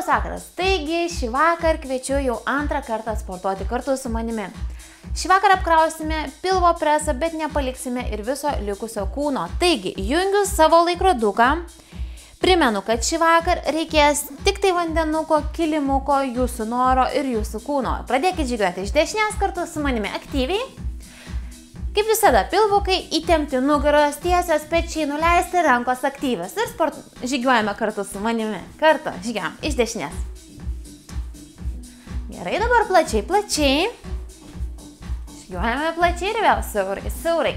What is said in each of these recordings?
Labas vakaras. Taigi, šį vakar kviečiu jau antrą kartą sportuoti kartu su manimi. Šį vakarą apkrausime pilvo presą, bet nepaliksime ir viso likusio kūno. Taigi, jungiu savo laikroduką. Primenu, kad šį vakar reikės tik tai vandenuko, kilimuko, jūsų noro ir jūsų kūno. Pradėkite žygiuoti iš dešinės kartu su manimi aktyviai. Kaip visada, pilvukai įtempti, nugaros tiesios, pečiai nuleisti, rankos aktyvios. Ir žygiuojame kartu su manimi. Kartu žygiuojam iš dešinės. Gerai, dabar plačiai, plačiai. Žygiuojame plačiai ir vėl siaurai, siaurai.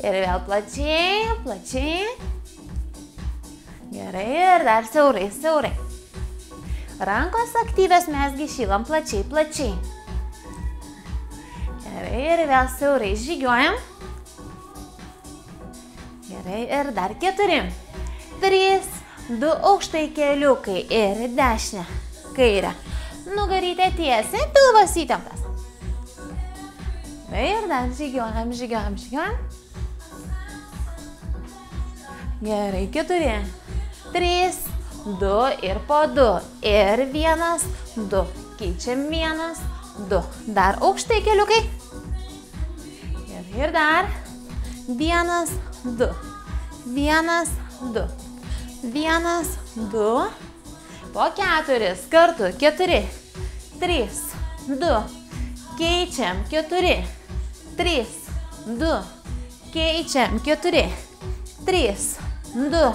Ir vėl plačiai, plačiai. Gerai, ir dar siaurai, siaurai. Rankos aktyvios, mesgi šylam plačiai, plačiai. Gerai, ir vėl siaurai žygiuojam. Gerai, ir dar 4. 3, 2 aukštai keliukai ir dešinę, kairę. Nugarytė tiesiai, pilvas įtemptas. Gerai, ir dar žygiuojam, žygiuojam, žygiuojam. Gerai, 4. 3, 2 ir po 2. Ir 1, 2. Keičiam 1, 2. Dar aukštai keliukai. Ir dar 1, 2. 1, 2. 1, 2. Po 4 kartų. 4. 3, 2. Keičiam 4. 3, 2. Keičiam 4. 3, 2.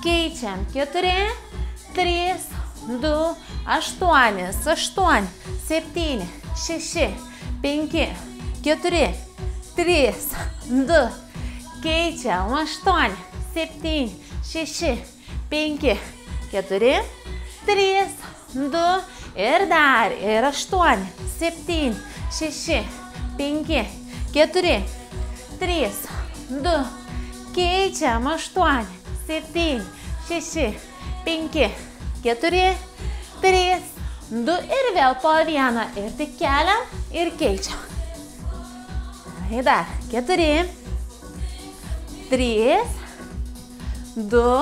Keičiam 4. 3, 2. 8, 8, 7, 6, 5, 4. 3, 2, keičiam 8, 7, 6, 5, 4, 3, 2 ir dar ir 8, 7, 6, 5, 4, 3, 2, keičiam 8, 7, 6, 5, 4, 3, 2 ir vėl po 1 ir tik keliam ir keičiam. Ir dar 4, 3, 2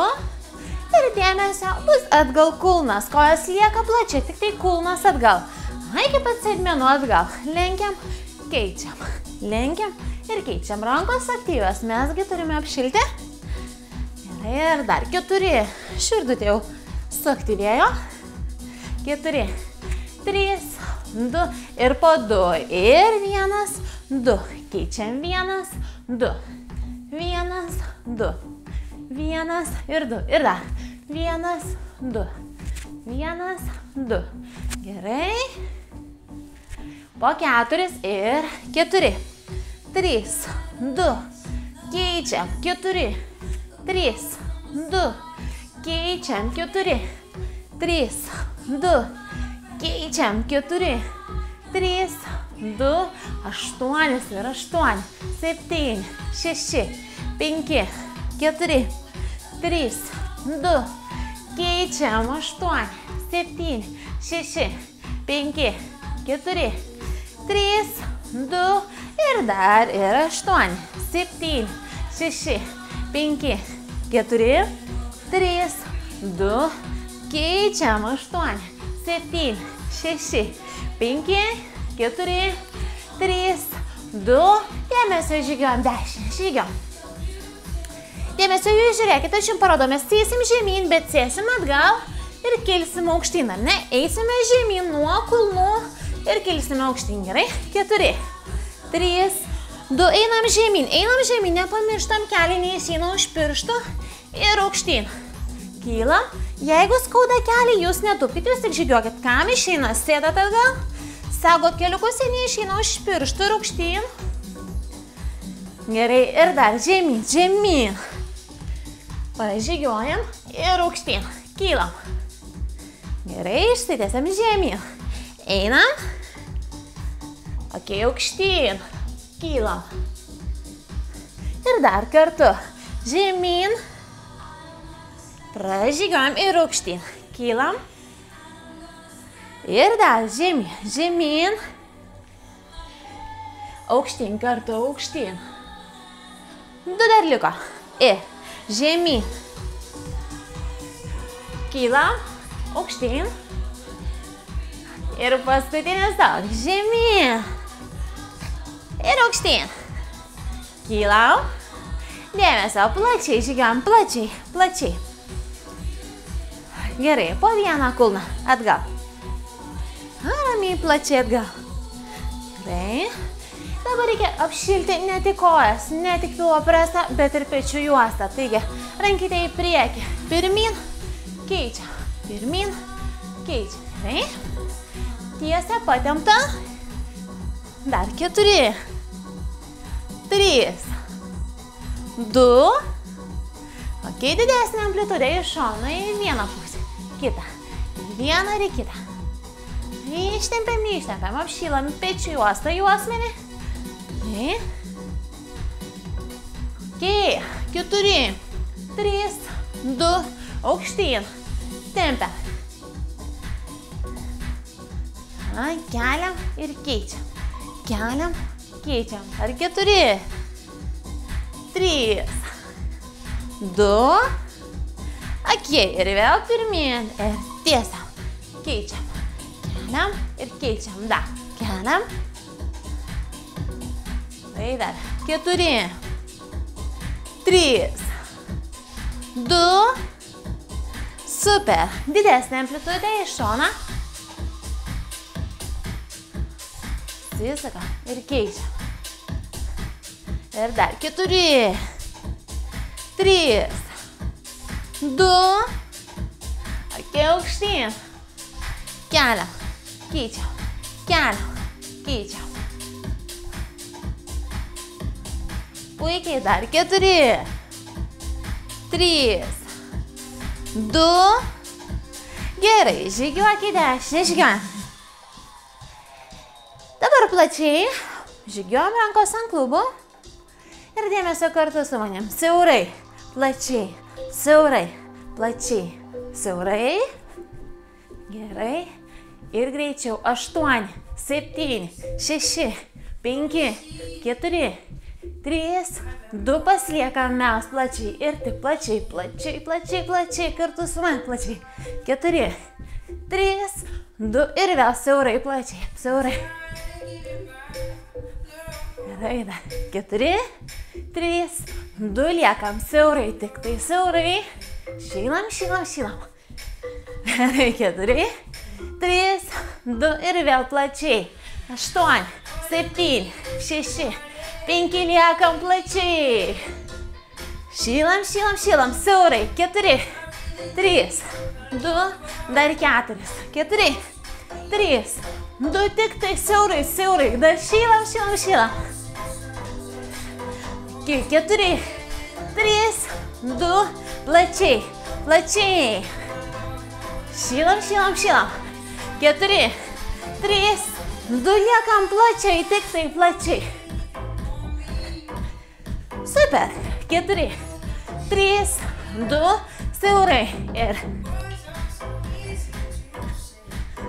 ir dėmesio bus atgal kulnas, kojas lieka plačiai, tik tai kulnas atgal. Iki pat sėdmenų atgal, lenkiam, keičiam, lenkiam ir keičiam. Rankos aktyvios, mesgi turime apšilti. Ir dar 4, širdutė jau suaktyvėjo. 4, 3, 2 ir po 2 ir 1, 2. Keičiam 1, 2. 1, 2. 1 ir 2. Ir dar 1, 2. 1, 2. Gerai. Po 4 ir 4. 3, 2. Keičiam 4. 3, 2. Keičiam 4. 3, 2. Keičiam 4. 3, 2, 8 ir 8, 7, 6, 5, 4, 3, 2, keičiam 8, 7, 6, 5, 4, 3, 2 ir dar ir 8, 7, 6, 5, 4, 3, 2, keičiam 8, 7, 6, 5, 4, 3, 2, dėmesio žygiuojam 10, žygiuojam. Dėmesio jūs žiūrėkite, aš jums parodo, mes sėsim žemyn, bet sėsim atgal ir kilsim aukštyn, ar ne? Eisime žemyn nuo kulnų ir kilsime aukštyn, gerai? 4, 3, 2, einam žemyn, nepamirštam kelį, neišeina už pirštų ir aukštyn. Kylam, jeigu skauda kelį, jūs netupkit, jūs tik žygiuokit, kam išeina, sėdat atgal. Saugot keliukus, neišeina už pirštų ir aukštyn. Gerai, ir dar žemyn, žemyn. Pažygiuojam ir aukštyn. Kylam. Gerai, išsitęsiam žemyn. Einam. Ok, aukštyn. Kylam. Ir dar kartu. Žemyn. Pražygiuojam ir aukštyn. Kylam. Ir dar žemyn, žemyn. Aukštyn kartu, aukštyn. 2 dar liko. Ir žemyn. Kylam, aukštyn. Ir paskutinis daug, žemyn. Ir aukštyn. Kylam. Dėmesio, plačiai žygiam, plačiai. Gerai, po vieną kulną, atgal. Ramiai, plačiai atgal. Gerai. Dabar reikia apšilti ne tik kojas, ne tik pilvo presą, bet ir pečių juostą. Taigi, rankytė į priekį. Pirmin, keičia. Pirmin, keičia. Gerai. Tiesia, patempta. Dar 4. 3. 2. Ok, didesnė amplitudė iš šono į vieną pusę. Kitą. Į vieną ir į kitą. Ištempiam, apšylam pečių juostą, juosmenį. Ok, 4, 3, 2, aukštyn. Tempiam. Keliam ir keičiam. Keliam, keičiam. Ar 4, 3, 2. Ok, ir vėl pirmyn. Ir tiesiam. Keičiam. Keliam ir keičiam. Dar. Keliam. Tai dar. 4, 3, 2. Super. Didesnė amplitudė iš šoną. Susisaka ir keičiam. Ir dar 4, 3, 2. Ok, aukštyn. Keliam. Keičiam. Keliam. Keičiam. Puikiai, dar 4, 3, 2. Gerai, žygiuok į dešinę, žygiuojam. Dabar plačiai, žygiuojam rankos ant klubų. Ir dėmesio kartu su manim. Siaurai, plačiai, siaurai, plačiai, siaurai. Gerai. Ir greičiau. 8, 7, 6, 5, 4, 3, 2, pasliekam mes plačiai ir tik plačiai, plačiai, plačiai, plačiai, kartu su man plačiai. 4, 3, 2 ir vėl siaurai, plačiai, siaurai. Gerai, dar 4, 3, 2, liekam siaurai, tik tai siaurai. Šylam, šylam, šylam. Gerai, 4, 3, 2 ir vėl plačiai. 8, 7, 6, 5 liekam plačiai. Šylam, šylam, šylam, siaurai. 4, 3, 2, dar 4, 4, 3, 2, tik tai siaurai, siaurai. Dar šylam, šylam, šylam. 4, 3, 2, plačiai, plačiai. Šylam, šylam, šylam. 4, 3, 2 liekam plačiai, tik tai plačiai. Super. 4, 3, 2, siaurai. Ir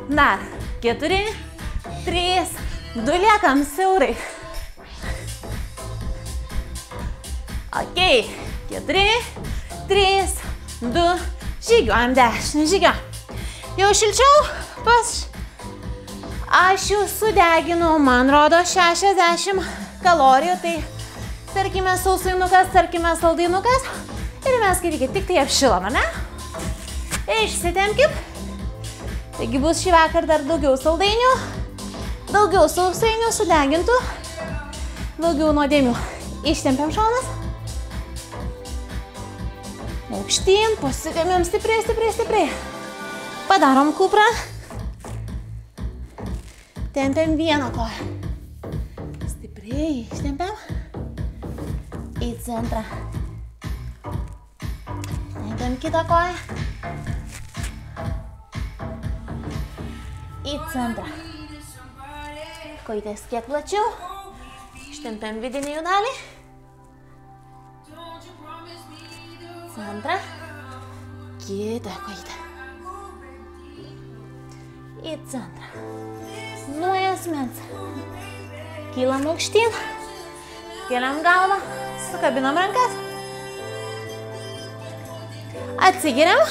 dar 4, 3, 2 liekam siaurai. Ok. 4, 3, 2, žygiuojam dešinę, žygiuojam. Jau šilčiau? Aš jau sudeginau, man rodo, 60 kalorijų, tai tarkime sausainukas, tarkime saldainukas ir mes skaitykit, tik tai apšilom, ne? Išsitemkim. Taigi bus šį vakar dar daugiau saldainių, daugiau sausainių sudegintų, daugiau nuodėmių. Ištempiam šonas. Aukštyn, pasitėmėm stipriai, stipriai, stipriai. Padarom kuprą. Tempiam vieną koją. Stipriai ištempiam. Į centrą. Tempiam kitą koją. Į centrą. Kojytės kiek plačiau. Ištempiam vidinį jų dalį. Centrą. Kitą kojytę. Į centrą. Nuo asmens. Kylam aukštyn. Keliam galvą. Sukabinam rankas. Atsigeriam.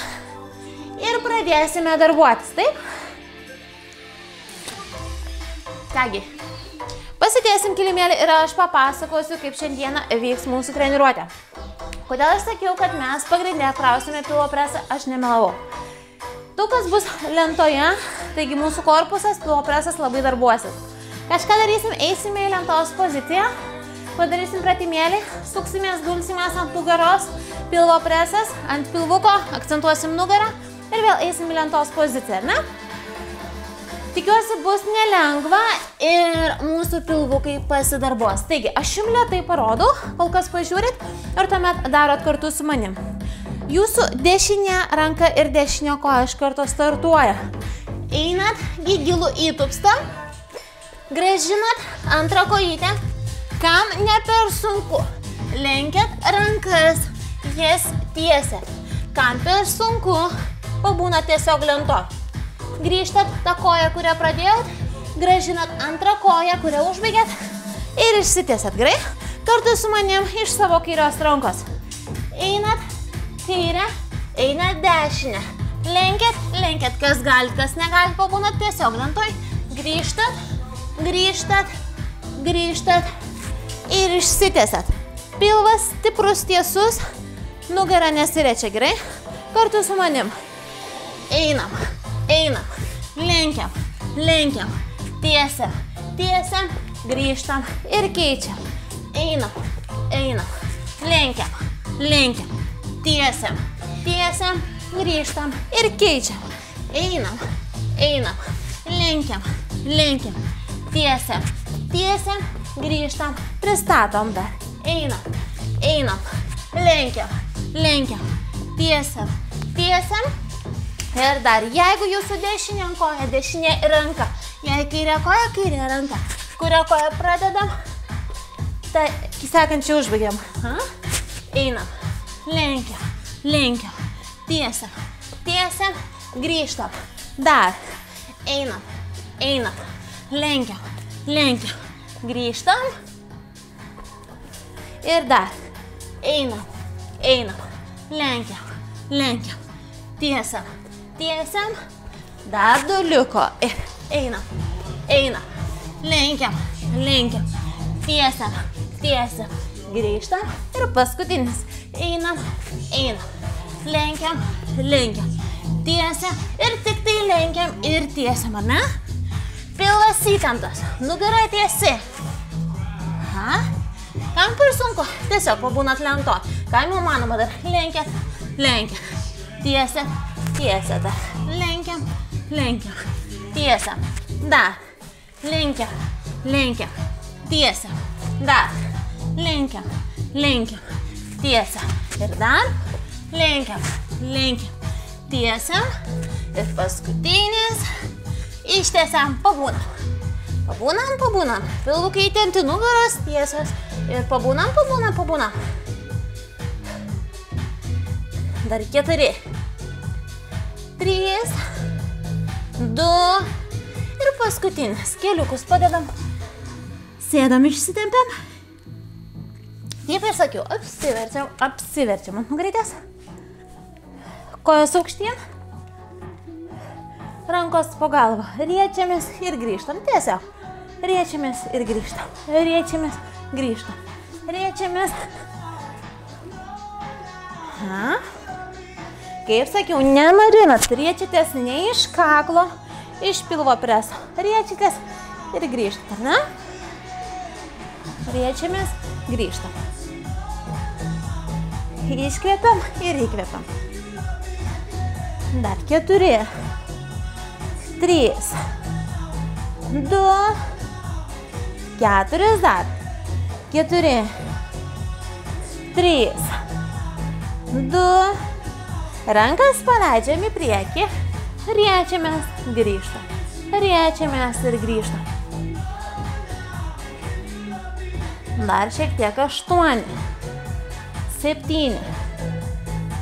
ir pradėsime darbuotis, taip? Kągi, pasidėsim kilimėlį ir aš papasakosiu, kaip šiandieną vyks mūsų treniruotė. Kodėl aš sakiau, kad mes pagrindinę krausime pilvo presą, aš nemelavau. Tukas bus lentoje, taigi mūsų korpusas, pilvo presas labai darbuosis. Kažką darysim, eisime į lentos poziciją, padarysim pratimėlį, suksimės, gulsimės ant nugaros, pilvo presas, ant pilvuko, akcentuosim nugarą ir vėl eisim į lentos poziciją, ne? Tikiuosi bus nelengva ir mūsų pilvukai pasidarbuos. Taigi, aš jums lėtai parodau, kol kas pažiūrit ir tuomet darot kartu su manim. Jūsų dešinė ranka ir dešinė koja iš karto startuoja. Einat į gilų įtupstą, grąžinat antrą kojytę, kam ne per sunku. Lenkiat rankas, jas tiesiat. Kam per sunku, pabūnat tiesiog lento. Grįžtat tą koją, kurią pradėjot, grąžinat antrą koją, kurią užbaigėt ir išsitiesat. Gerai? Kartu su manim iš savo kairios rankos. Einat kairę, einat dešinę. Lenkiat, kas galit, kas negalit, pabūnat tiesiog lentoj. Grįžtat ir išsitiesat. Pilvas stiprus, tiesus, nugara nesiriečia, gerai? Kartu su manim. Einam, lenkiam, tiesiam, grįžtam ir keičiam. Einam, lenkiam, tiesiam, grįžtam ir keičiam. Einam, lenkiam, tiesiam, grįžtam, pristatom dar. Einam, lenkiam, tiesiam. Ir dar, jeigu jūsų dešinė koja, dešinė ranka, jei kairė koja, kairė ranka, kurią koją pradedam, tai sekančiai užbaigiam. Einam, lenkiam, tiesiam, grįžtam. Dar, einam, lenkiam, grįžtam. Ir dar, einam, lenkiam, tiesiam, dar du liko. Ir einam, lenkiam, tiesiam, grįžtam. Ir paskutinis, einam, lenkiam, tiesiam ir tik tai lenkiam ir tiesiam, ar ne? Pilvas įtemptas, nugara tiesi. Kam per sunku? Tiesiog pabūnat lento. Kam įmanoma dar? Lenkiat, tiesiam, dar. Lenkiam, tiesiam, dar. Lenkiam, tiesiam, dar. Lenkiam, tiesiam. Ir dar. Lenkiam, tiesiam. Ir paskutinis. Ištiesiam, pabūnam. Pilvukai įtempti, nugaros tiesios. Ir pabūnam. Dar 4. 3, 2 ir paskutinis. Keliukus padedam. Sėdam, išsitempiam. Taip ir sakiau, apsiverčiam ant nugarytės. Kojos aukštyn. Rankos po galvą. Riečiamės ir grįžtam. Tiesiog. Riečiamės ir grįžtam. Kaip sakiau, nemarinat, riečiatės ne iš kaklo, iš pilvo preso. Riečiatės ir grįžtat, ar ne? Riečiamės, grįžtam. Iškvepiam ir įkvepiam. Dar 4, 3, 2, 4, dar. 4, 3, 2, rankas paleidžiam į priekį, riečiamės, grįžtam. Dar šiek tiek 8, 7,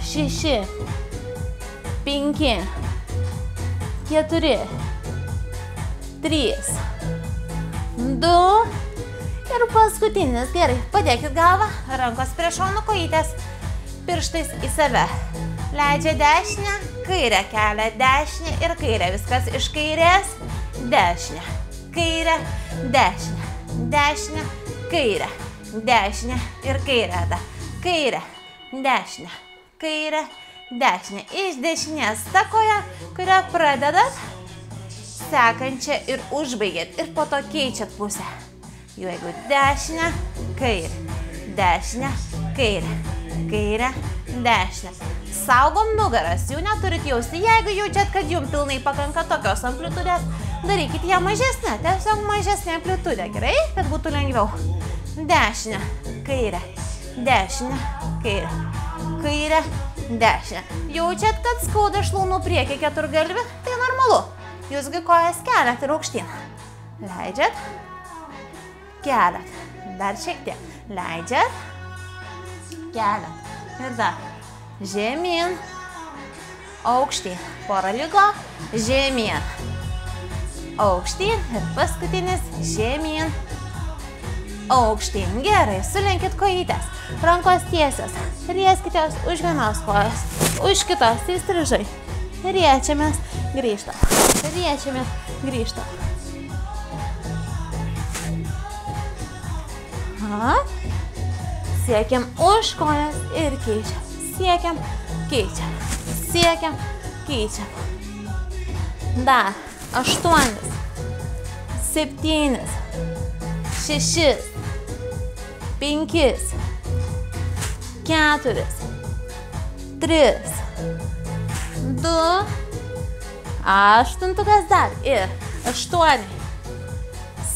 6, 5, 4, 3, 2 ir paskutinis. Gerai, padėkit galvą, rankos prie šonų, kojytės, pirštais į save. leidžia dešinę, kairę kelia dešinę ir kairę. Viskas iš kairės, dešinę, kairę, dešinę, dešinę, kairę, dešinę ir kairę. Kairę, dešinę, kairę, dešinę. Iš dešinės ta koja, kurią pradedat, sekančią ir užbaigėt. Ir po to keičiat pusę. Jeigu dešinę, kairę, dešinę, kairę, kairę, dešinę. Saugom nugaras, jau neturit jausti. Jeigu jaučiat, kad jums pilnai pakanka tokios amplitudės, darykit ją mažesnę, tiesiog mažesnė amplitudė, gerai, kad būtų lengviau. Dešinę, kairę, dešinę, kairę, kairę, dešinę. Jaučiat, kad skauda šlaunų priekį keturgalvį, tai normalu. Jūsgi kojas keliat ir aukštyn. Leidžiat, keliat, dar šiek tiek. Leidžiat, keliat ir dar. Žemyn, aukštyn, pora liko, žemyn, aukštyn ir paskutinis žemyn, aukštyn. Gerai, sulenkit kojytės, rankos tiesios, rieskitės už vienos kojos, už kitos įstrižai. Riečiamės, grįžtam, riečiamės, grįžtam. Siekiam už kojas ir keičiam. Siekiam, keičiam, siekiam, keičiam. Dar 8, 7, 6, 5, 4, 3, 2, 8 dar ir 8,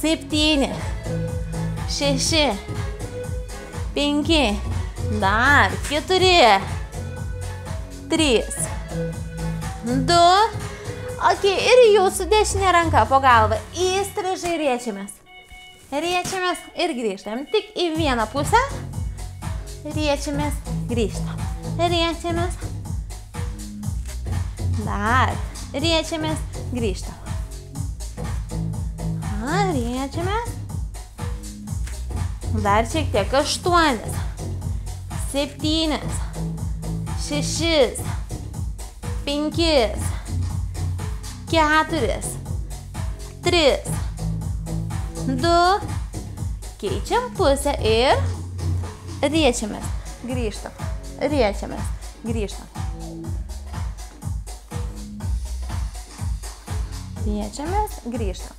7, 6, 5, dar 4, 3, 2, ok, ir jūsų dešinė ranka po galvą, įstrižai riečiamės. Riečiamės ir grįžtam, tik į vieną pusę, riečiamės, grįžtam, riečiamės, dar, riečiamės, grįžtam, riečiamės, dar šiek tiek, 8, 7, 6, 5, 4, 3, 2, keičiam pusę ir riečiamės, grįžtam, riečiamės, grįžtam. Riečiamės, grįžtam.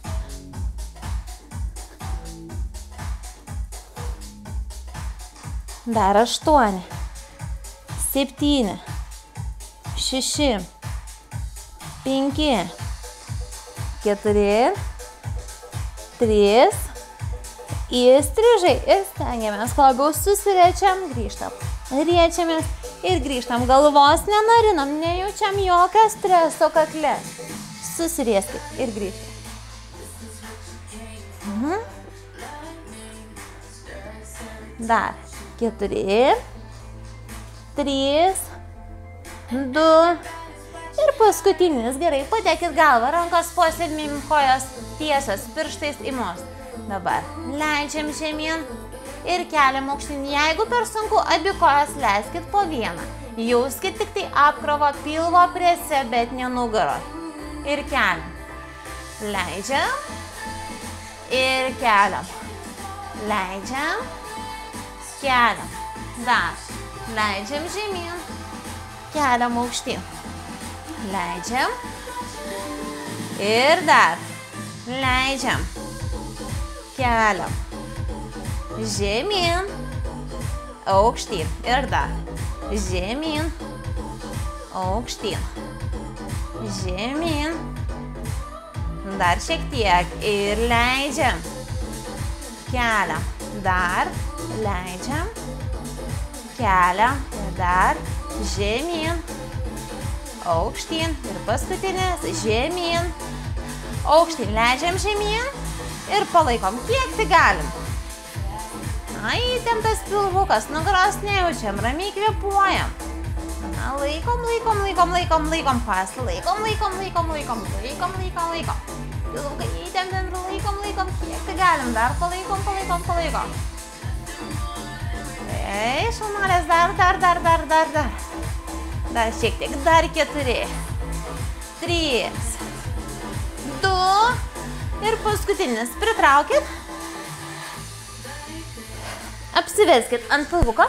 Dar 8, 7, 6, 5, 4, 3, įstrižai ir stengiamės, kuo labiau susiriečiam, grįžtam. Riečiamės ir grįžtam, galvos nenarinam, nejaučiam jokio streso kakle. Susirieskit ir grįžtam. Dar 4, 3, 2 ir paskutinis. Gerai, padėkit galvą, rankos po sėdmėm, kojos tiesios, pirštais į mus. Dabar leidžiam žemyn ir keliam aukštyn. Jeigu per sunku, abi kojas leiskit po vieną. Jauskit tik tai apkrovą pilvo prese, bet ne nugaro. Ir keliam. Leidžiam ir keliam. Leidžiam, keliam. Dar. Leidžiam žemyn, keliam aukštyn. Leidžiam ir dar. Leidžiam, keliam. Žemyn, aukštyn ir dar. Žemyn, aukštyn. Žemyn. Dar šiek tiek ir leidžiam. Keliam. Dar. Leidžiam. Keliam. Ir dar. Žemyn. Aukštyn. Ir paskutinis. Žemyn. Aukštyn. Leidžiam žemyn. Ir palaikom. Kiek tai galim. Įtemptas pilvukas. Nugaros nejaučiam. Ramiai kvėpuojam. Laikom. Pas. Laikom. Pilvuką įtemptam ir laikom. Kiek tai galim. Dar palaikom. Šaunuolės, dar. Dar šiek tiek, dar 4, 3, 2 ir paskutinis. Pritraukit. Apsiveskit ant pilvuko.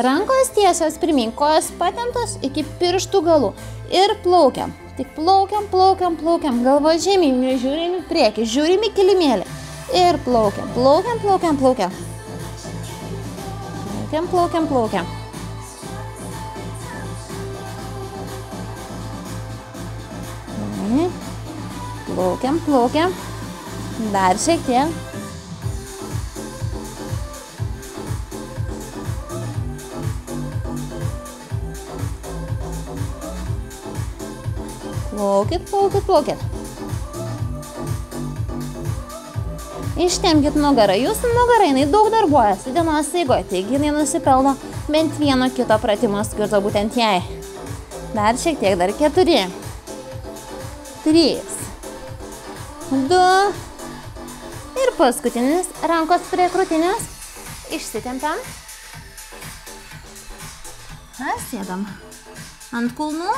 Rankos tiesios pirmyn, kojos patemptos iki pirštų galų. Ir plaukiam. Tik plaukiam, plaukiam, plaukiam. Galva žemyn, nežiūrim į priekį, žiūrim į kilimėlį. Ir plaukiam, plaukiam, plaukiam, plaukiam. Plaukiam, plaukiam, plaukiam. Plaukiam, plaukiam. Dar šiek tiek. Plaukit, plaukit, plaukit. Ištempkit nugarą. Jūsų nugarą, jinai daug darbuojasi dienos eigoje, taigi jinai nusipelno bent vieno kito pratimo skirto būtent jai. Dar šiek tiek, dar 4, 3, 2 ir paskutinis. Rankos prie krūtinės. Išsitempiam. Sėdam ant kulnų.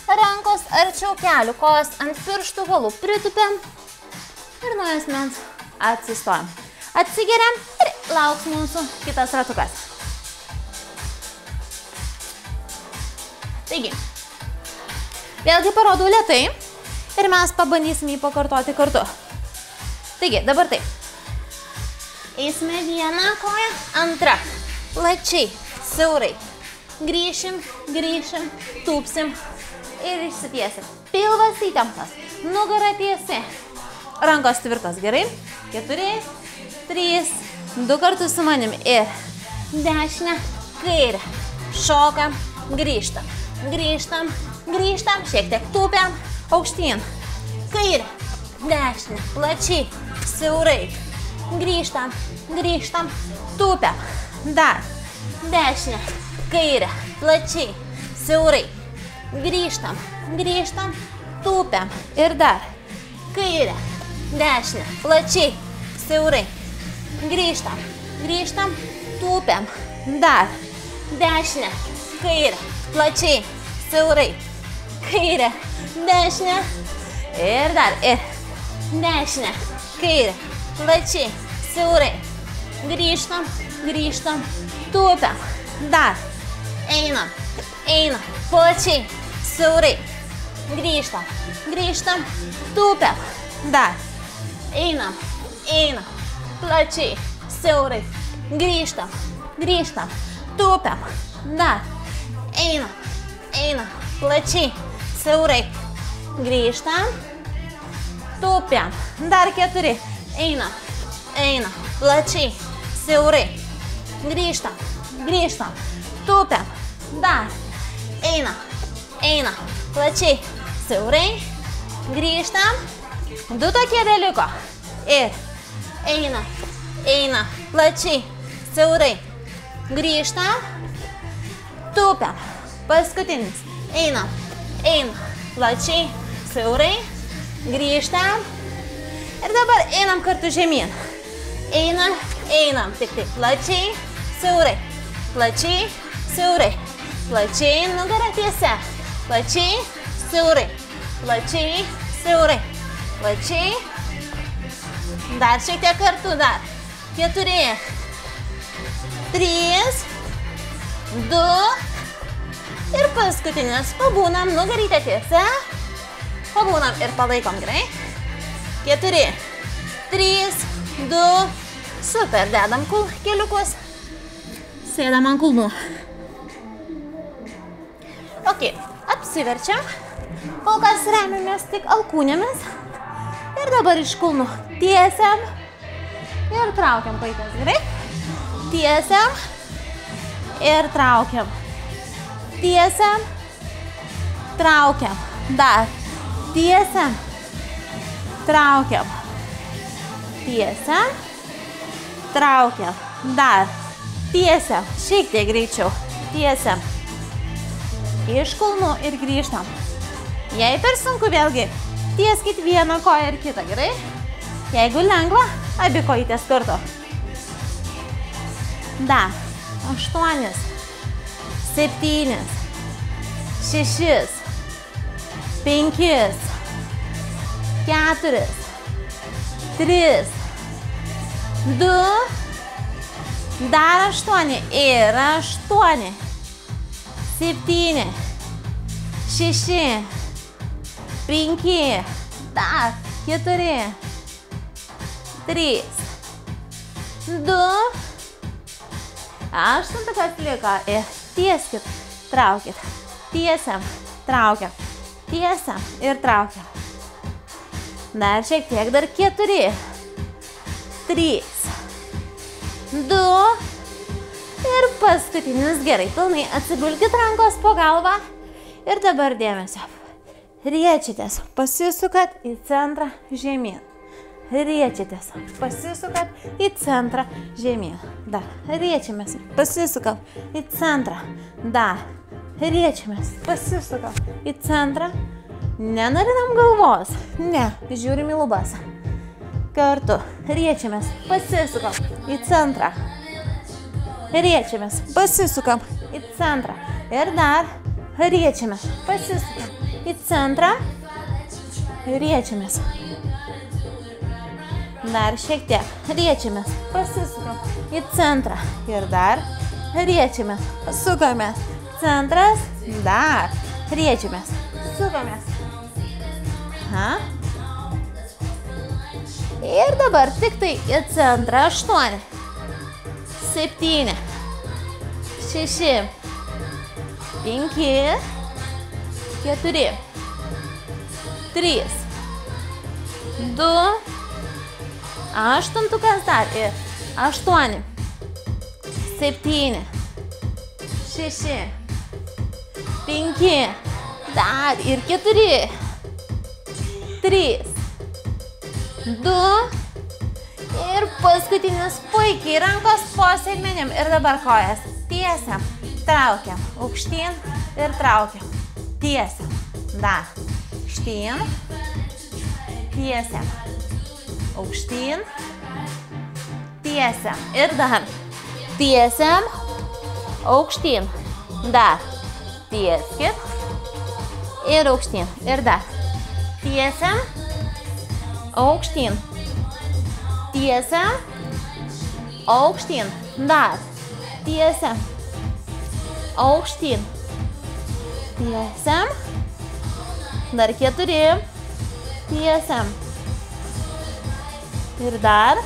Rankos arčiau kelių, kojos ant pirštų galų. Pritūpiam ir nuo asmens atsistojam. Atsigeriam ir lauks mūsų kitas ratukas. Taigi, vėlgi parodau lėtai ir mes pabandysime jį pakartoti kartu. Taigi, dabar taip. Eisime vieną koją, antrą. Plačiai, siaurai. Grįšim, grįšim, tūpsim. Ir išsitiesim. Pilvas įtemptas. Nugara tiesi. Rankos tvirtos. Gerai. 4, 3, 2 kartus su manim. Ir dešinę, kairę. Šokam, grįžtam. Grįžtam, grįžtam. Šiek tiek tūpiam. Aukštyn. Kairę, dešinę. Plačiai, siaurai. Grįžtam, grįžtam. Tūpiam. Dar. Dešinę, kairę. Plačiai, siaurai. Grįžtam, grįžtam, tūpiam. Ir dar. Kairę, dešinę, plačiai, siaurai. Grįžtam, grįžtam, tūpiam. Dar. Dešinę, kairę, plačiai, siaurai. Kairę, dešinę. Ir dar. Ir dešinę, kairę, plačiai, siaurai. Grįžtam, grįžtam, tūpiam. Dar. Einam, einam, plačiai. Siaurai. Grįžtam, grįžtam, tūpiam. Dar. Einam, einam, plačiai, siaurai. Grįžtam, grįžtam, tūpiam. Dar. Einam, einam, plačiai, siaurai. Grįžtam, tūpiam. Dar 4. Einam, einam, plačiai, siaurai. Grįžtam, grįžtam, tūpiam. Dar. Einam, einam, plačiai, siaurai. Grįžtam. 2 tokie beliko. Ir einam, einam, plačiai, siaurai. Grįžtam. Tūpiam. Paskutinis. Einam, einam, plačiai, siaurai. Grįžtam. Ir dabar einam kartu žemyn. Einam, einam, tik plačiai, siaurai. Plačiai, siaurai. Plačiai, nugara tiesia. Plačiai, siaurai. Plačiai, siaurai. Plačiai. Dar šiek tiek kartu, dar. 4, 3, 2. Ir paskutinis. Pabūnam, nugarytę tiesia. Pabūnam ir palaikom, gerai. 4, 3, 2. Super, dedam keliukus. Sėdam ant kulnų. Ok, apsiverčiam. Kol kas remiamės tik alkūnėmis. Ir dabar iš kulnų tiesiam. Ir traukiam paitas, gerai? Tiesiam. Ir traukiam. Tiesiam. Traukiam. Dar. Tiesiam. Traukiam. Tiesiam. Traukiam. Dar. Tiesiam. Šiek tiek greičiau. Tiesiam. Iš kulnų ir grįžtam. Jei per sunku, vėlgi, tieskit vieną koją ir kitą, gerai? Jeigu lengva, abi kojytės kartu. Dar. 8, 7, 6, 5, 4, 3, 2, dar 8 ir 8, 7, 6, 5, dar 4, 3, 2, 8 liko ir tieskit, traukit, tiesiam, traukiam, tiesiam ir traukiam. Dar šiek tiek, dar 4, 3, 2 ir paskutinis, gerai, pilnai atsigulkit rankos po galvą ir dabar dėmesio. Riečiatės, pasisukat į centrą žemyn. Riečiatės, pasisukat į centrą žemyn. Dar, riečiamės, pasisukam į centrą. Dar, riečiamės, pasisukam į centrą. Nenarinam galvos, ne, žiūrim į lubas. Kartu, riečiamės, pasisukam į centrą. Riečiamės, pasisukam į centrą. Ir dar, riečiamės, pasisukam į centrą. Riečiamės. Dar šiek tiek. Riečiamės, pasisukam į centrą. Ir dar riečiamės, sukamės. Centras, dar riečiamės, sukamės. Ir dabar tik tai į centrą 8, 7, 6, 5, 4, 3, 2, 8 dar ir 8, 7, 6, 5, dar ir 4, 3, 2 ir paskutinis puikiai rankos po sėdmenim ir dabar kojas tiesiam, traukiam, aukštyn ir traukiam, tiesiam, dar, aukštyn, tiesiam, aukštyn, tiesiam ir dar, tiesiam, aukštyn, dar, tieskit ir aukštyn ir dar, tiesiam, aukštyn, tiesiam, aukštyn, dar, tiesiam, aukštyn, tiesiam, dar 4, tiesiam, ir dar,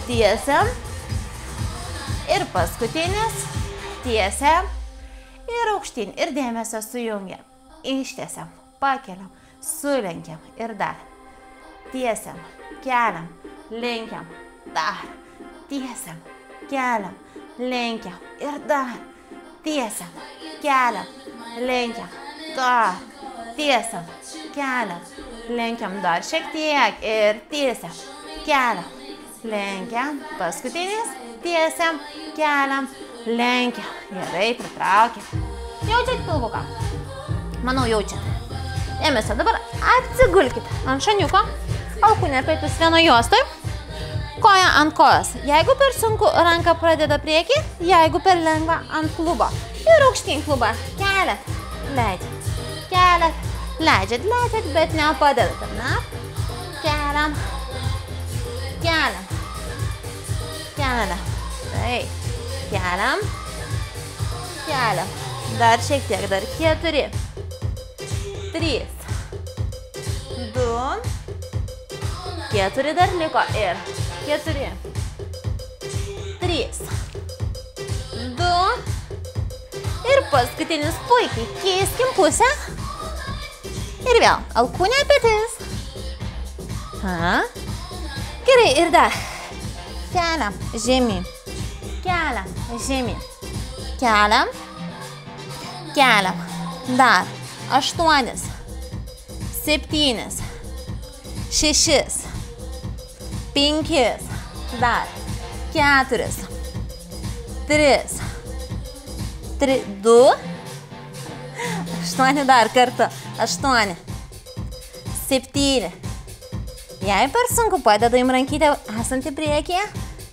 tiesiam, ir paskutinis, tiesiam, ir aukštyn, ir dėmesio sujungiam, ištiesiam, pakeliam, sulenkiam, ir dar, tiesiam, keliam, lenkiam, dar, tiesiam, keliam, lenkiam, ir dar, tiesiam, keliam, lenkiam, dar, tiesiam, keliam, lenkiam, dar šiek tiek, ir tiesiam, keliam, lenkiam, paskutinis, tiesiam, keliam, lenkiam, gerai, pritraukiam. Jaučiat pilvuką? Manau, jaučiat. Dėmesio, dabar atsigulkite ant šaniuko, alkūnė ir petis vieno juostoj, koja ant kojos. Jeigu per sunku, ranka pradeda priekį, jeigu per lengva ant klubo. Ir aukštyn klubą. Keliat, leidžiat, keliat, leidžiat, bet nepadedat, ar ne? Keliam, keliam, keliam, taip, keliam, keliam. Dar šiek tiek, dar 4, 3, 2, 4 dar liko ir 4, 3, 2 ir paskutinis puikiai. Keiskim pusę ir vėl alkūnė petis. Gerai, ir dar keliam žemyn, keliam žemyn, keliam, keliam, dar 8, 7, 6, 5, dar 4, 3, 2, 8 dar kartą, 8, 7. Jei per sunku, padeda jums rankytę esantį priekyje,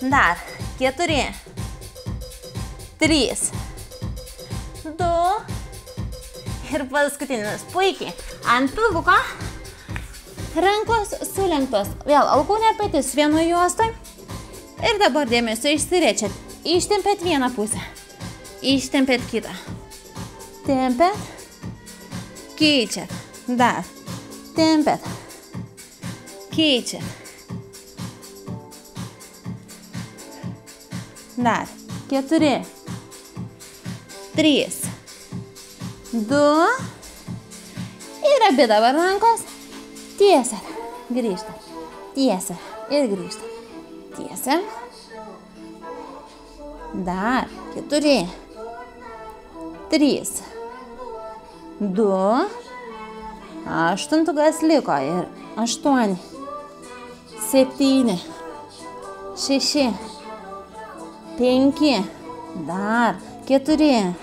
dar 4, 3, 2. Ir paskutinis. Puikiai. Ant pilvuko. Rankos sulenktos. Vėl alkūnė petis vienoje juostoje. Ir dabar dėmesio išsiriečiat. Ištempėt vieną pusę. Ištempėt kitą. Tempėt. Keičiat. Dar. Tempėt. Keičiat. Dar. 4. 3. 2. Ir abi dabar rankos. Tiesiat. Grįžtat. Tiesiat. Ir grįžtat. Tiesiam. Dar. 4. 3. 2. Aštuntukas liko. Ir 8. 7. 6. 5. Dar. 4.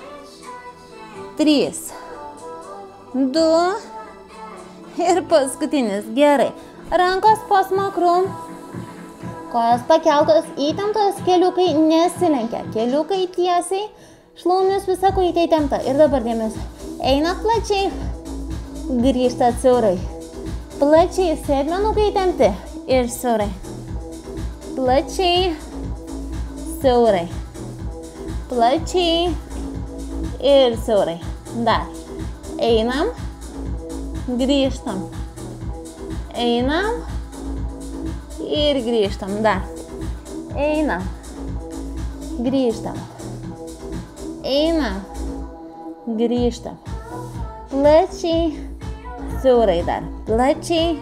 3. 2. Ir paskutinis. Gerai. Rankos po smakru. Kojos pakeltos, įtemptos, keliukai nesilenkia. Keliukai tiesiai, šlaunis visa kojytė įtempta. Ir dabar dėmesio. Einat plačiai, grįžtat siaurai. Plačiai, sėdmenukai įtempti ir siaurai. Plačiai, siaurai. Plačiai ir siaurai. Dar. Einam, grįžtam. Einam. Ir grįžtam. Dar. Einam. Grįžtam. Einam. Grįžtam. Plačiai. Siaurai dar. Plačiai.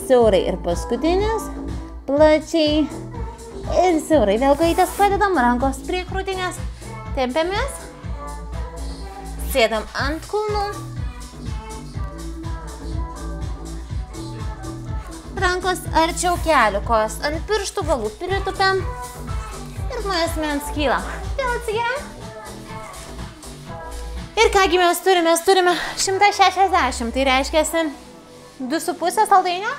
Siaurai. Ir paskutinis. Plačiai. Ir siaurai. Vėl kojytės padedam. Rankos prie krūtinės. Tempiamės. Sėdam ant kulnų. Rankos arčiau kelių, kojos ant pirštų galų pritūpiam ir nuo asmens kylam. Vėl atsigeriam. Ir kągi mes turime 160, tai reiškiasi 2,5 saldainio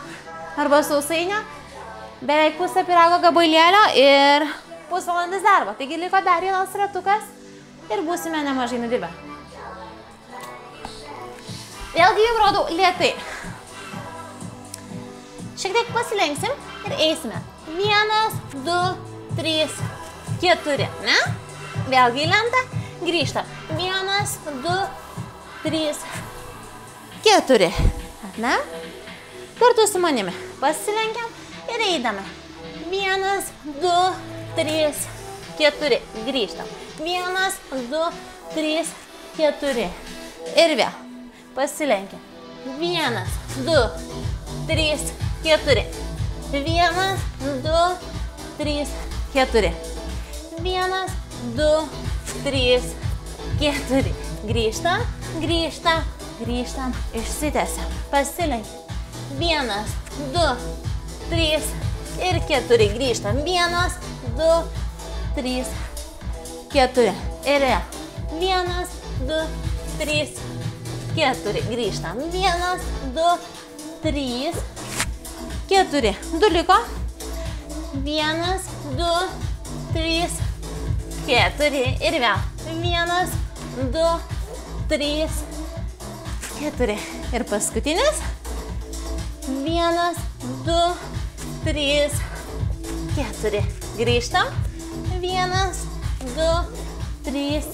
arba sausainio, beveik pusę pyrago gabalėlio ir pusvalandis darbo. Taigi liko dar vienas ratukas ir būsime nemažai nudirbę. Vėlgi jums rodau lėtai. Šiek tiek pasilenksim ir eisime. 1, 2, 3, 4, ne? Vėlgi į lentą, grįžtam. 1, 2, 3, 4, ne? Kartu su manimi pasilenkiam ir eidame. 1, 2, 3, 4, grįžtam. 1, 2, 3, 4 ir vėl pasilenkiam. 1, 2, 3, 4. 1, 2, 3, 4. 1, 2, 3, 4. Grįžtam, grįžtam, grįžtam, išsitęsiam, pasilenkiam. 1, 2, 3 ir 4. Grįžtam. 1, 2, 3, 4. Ir 1, 2, 3, 4. Grįžtam. 1, 2, 3, 4. 2 liko. 1, 2, 3, 4. Ir vėl. 1, 2, 3, 4. Ir paskutinis. 1, 2, 3, 4. Grįžtam. 1, 2, 3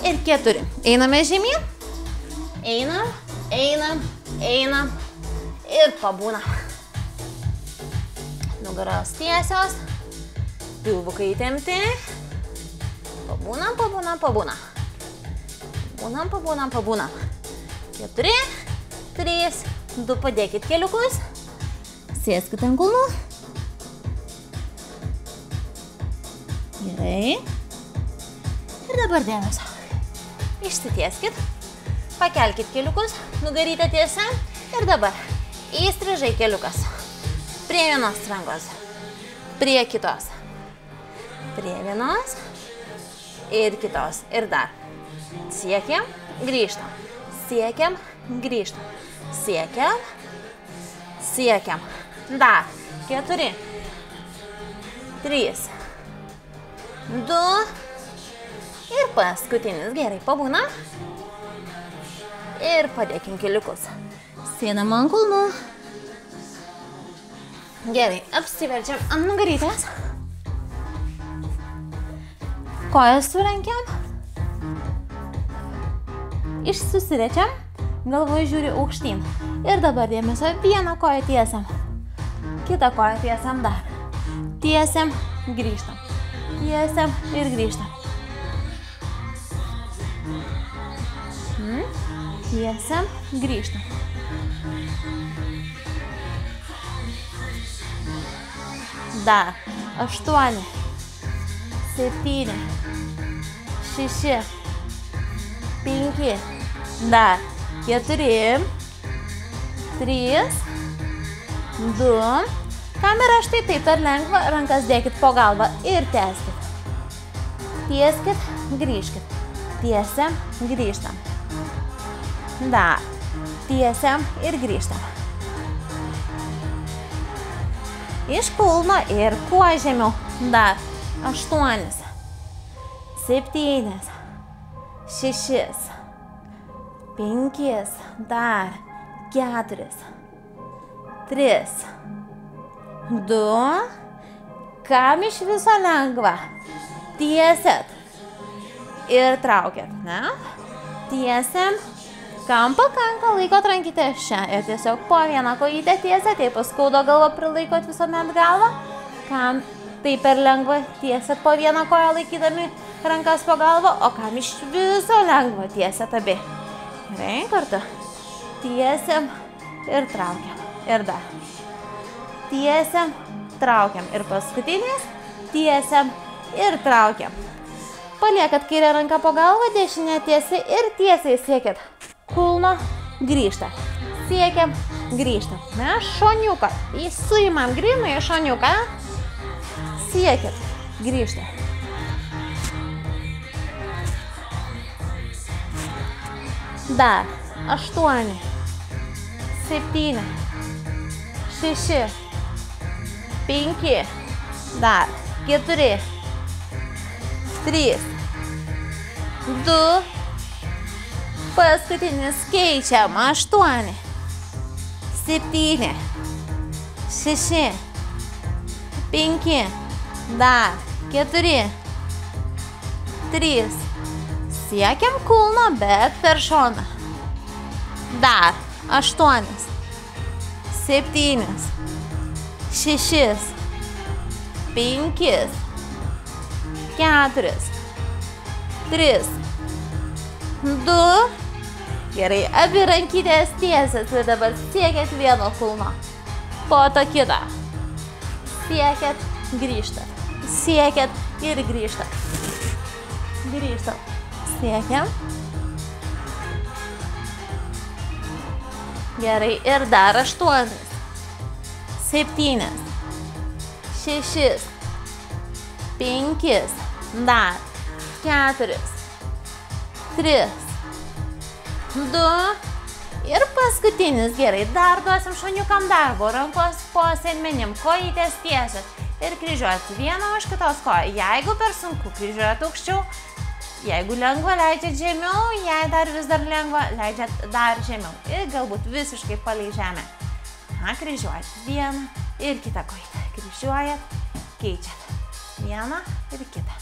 ir 4. Einame žemyn. Einam, einam, einam ir pabūnam. Nugaros tiesios, pilvukai įtempti. Pabūnam, pabūnam, pabūnam. Pabūnam, pabūnam, pabūnam. 4, 3, 2, padėkit keliukus. Sėskit ant kulnų. Gerai. Ir dabar dėmesio. Išsitieskit. Pakelkit keliukus, nugarytę tiesią. Ir dabar įstrižai keliukas. Prie vienos rankos, prie kitos, prie vienos ir kitos. Ir dar. Siekiam, grįžtam. Siekiam, grįžtam. Siekiam, siekiam. Dar. 4, 3, 2 Ir paskutinis. Gerai, pabūna. Ir padėkim keliukus. Sėdam ant kulnų. Gerai, apsiverčiam ant nugarytės. Kojas sulenkiam. Išsusirečiam. Galvoje žiūri aukštyn. Ir dabar dėmesio vieną koją tiesiam. Kitą koją tiesiam dar. Tiesiam, grįžtam. Tiesiam ir grįžtam. Tiesiam, grįžtam. Dar 8, 7, 6, 5, dar 4, 3, 2. Kam yra štai taip per lengva, rankas dėkit po galvą ir tęskit. Tieskit, grįžkit. Tiesiam, grįžtam. Dar. Tiesiam ir grįžtam. Iš kulno ir kuo žemiau. Dar 8, 7, 6, 5, dar 4, 3, 2. Kam iš viso lengva? Tiesiat ir traukiat, ne? Tiesiam. Kam pakanka, laikot rankytės čia ir tiesiog po vieną kojytę tiesiat, jei paskaudo galvą prilaikot visuomet galvą. Kam tai per lengva, tiesiat po vieną koją laikydami rankas po galvą, o kam iš viso lengva, tiesiat abi. Gerai, kartu. Tiesiam ir traukiam. Ir dar. Tiesiam, traukiam. Ir paskutinis. Tiesiam ir traukiam. Paliekat kairę ranką po galvą, dešinę tiesiai ir tiesiai siekit. Kulno, grįžta. Siekiam, grįžtam. Ne, šoniuką. Suimam grinai šoniuką. Siekit, grįžta. Dar 8, 7, 6, 5, dar 4, 3, 2, paskutinis keičiam 8, 7, 6, 5, dar 4, 3, siekiam kulno, bet per šoną. Dar 8, 7, 6, 5, 4, 3, 2. Gerai, abi rankytės tiesias ir dabar siekiat vieno kulno. Po to kitą. Siekiat, grįžtat. Siekiat ir grįžtat. Grįžtam. Siekiam. Gerai, ir dar 8, 7, 6, 5, dar 4, 3, 2 ir paskutinis. Gerai, dar duosim šoniukam darbo. Rankos po sėdmenim, kojytės tiesios ir kryžiuojat vieną už kitos koją. Jeigu per sunku, kryžiuojat aukščiau. Jeigu lengva, leidžiat žemiau, jei dar vis dar lengva, leidžiat dar žemiau. Ir galbūt visiškai palei žemę. Kryžiuojat vieną ir kitą kojytę. Kryžiuojat, keičiat. Vieną ir kitą.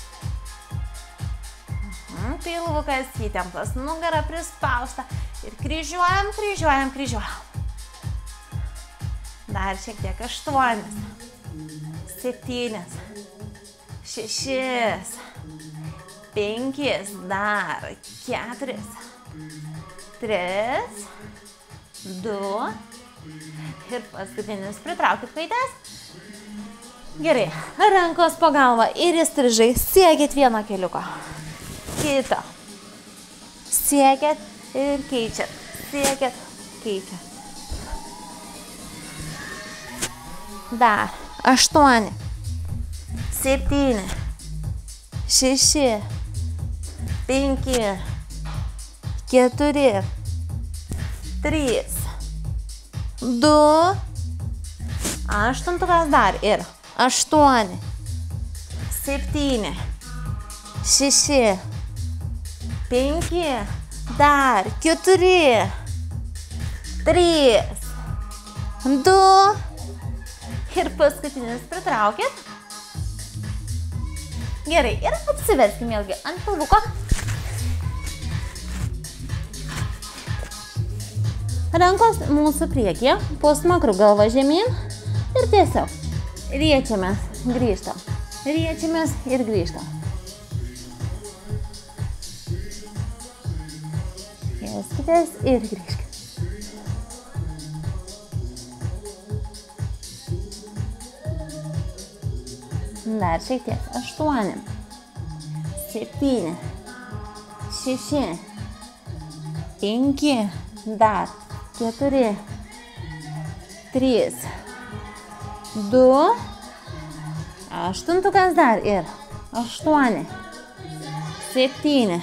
Pilvukas įtemptas, nugara prispausta. Ir kryžiuojam, kryžiuojam, kryžiuojam. Dar šiek tiek 8, 7, 6, 5, dar 4, 3, 2 ir paskutinis. Pritraukit kojytes. Gerai, rankos po galvą ir įstrižai. Siekit vieno keliuko. Kito. Siekiat ir keičiat. Siekiat, keičiat. Dar 8, 7, 6, 5, 4, 3, 2, aštuntukas dar ir 8, 7, 6, 5, dar 4, 3, 2 ir paskutinis pritraukit. Gerai, ir apsiverskim vėlgi ant pilvuko. Rankos mūsų priekyje, po smakru galva žemyn ir tiesiog riečiamės, grįžtam. Riečiamės ir grįžtam. Kėskitės ir grįžkit. Dar šiek tiek. 8, 7, 6, 5, dar 4, 3, 2, 8 dar ir 8, 7,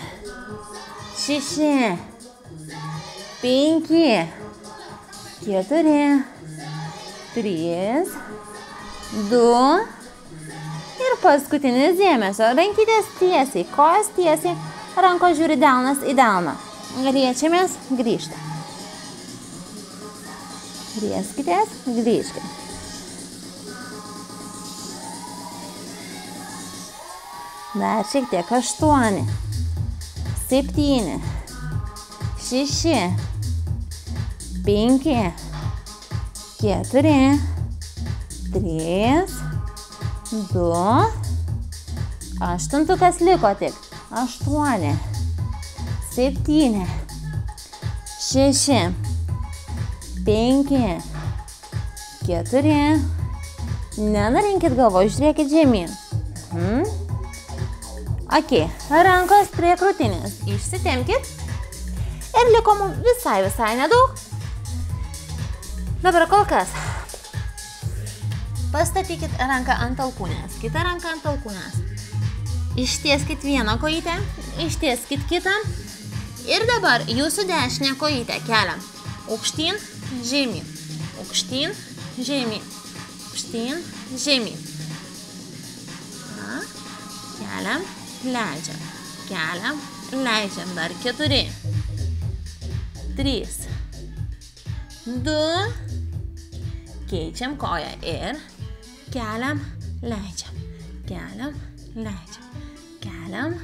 6, 5, 4, 3, 2 ir paskutinis dėmesio. Rankytės tiesiai, kojas tiesiai, rankos žiūri delnas į delną. Riečiamės, grįžtam. Rieskitės, grįžkit. Dar šiek tiek. 8, 7, 6, 5, 4, 3, 2, 8 liko tik. 8, 7, 6, 5, 4. Nenarinkit galvo, žiūrėkit žemyn. Ok, rankos prie krūtinės. Išsitempkit. Ir liko mums visai nedaug. Dabar kol kas. Pastatykit ranką ant alkūnės, kitą ranką ant alkūnės. Ištieskit vieną kojytę, ištieskit kitą. Ir dabar jūsų dešinę kojytę keliam. Aukštyn, žemyn. Aukštyn, žemyn. Aukštyn, žemyn. Keliam, leidžiam. Keliam, leidžiam. Dar 4, 3, 2. Keičiam koją ir keliam, leidžiam. Keliam, leidžiam. Keliam,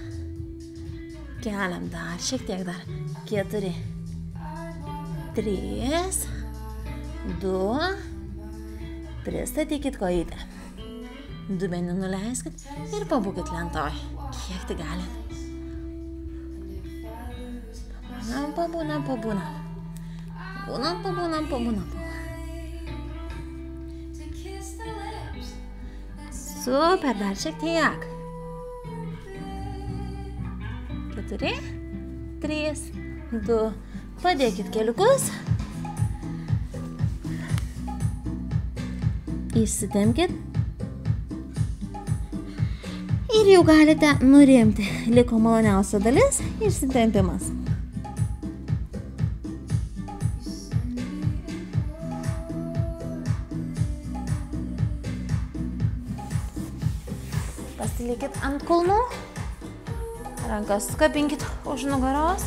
keliam. Dar šiek tiek dar. 4, 3, 2. Pristatykit kojytę. Dubenį nuleiskit ir pabūkit lentoj. Kiek tai galit. Pabūnam. Super, dar šiek tiek. 4, 3, 2. Padėkit keliukus. Išsitempkit. Ir jau galite nurimti. Liko maloniausia dalis – išsitempimas. Pasilikit ant kulnų. Rankas kabinkit už nugaros.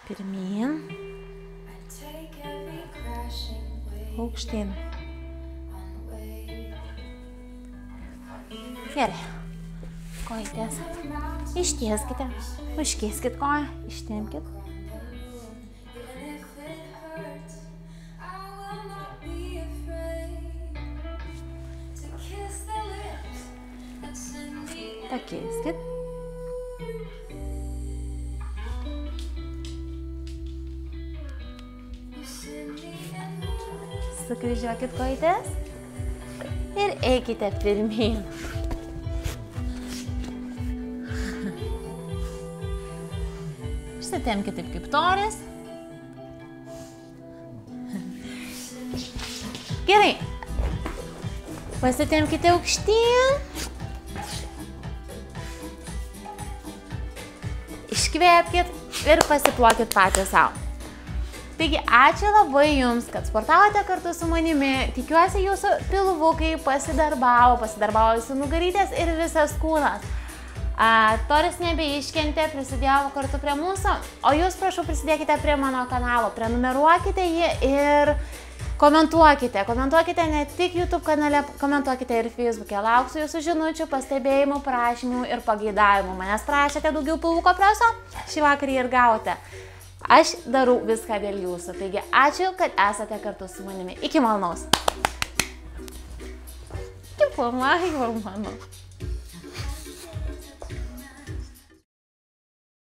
Pirmyn. Aukštyn. Gerai. Kojytės. Ištieskite. Užkeiskit koją. Ištempkit. Pakeiskit. Sukryžiuokit kojytes ir eikite pirmyn. Išsitempkite taip kaip toris. Gerai. Pasitempkite aukštyn. Iškvėpkit ir pasiplokit patys savo. Taigi, ačiū labai jums, kad sportavote kartu su manimi. Tikiuosi, jūsų pilvukai pasidarbavo jūsų nugarytės ir visas kūnas. Toris nebeiškentė, prisidėjo kartu prie mūsų, o jūs, prašau, prisidėkite prie mano kanalo, prenumeruokite jį ir komentuokite. Komentuokite ne tik YouTube kanale, komentuokite ir Facebook'e. Lauksiu jūsų žinučių, pastebėjimų, prašymų ir pageidavimų. Manęs prašėte daugiau pilvuko preso, šį vakarį ir gavote. Aš darau viską dėl jūsų, taigi ačiū, kad esate kartu su manimi. Iki malonaus. Kaip mano.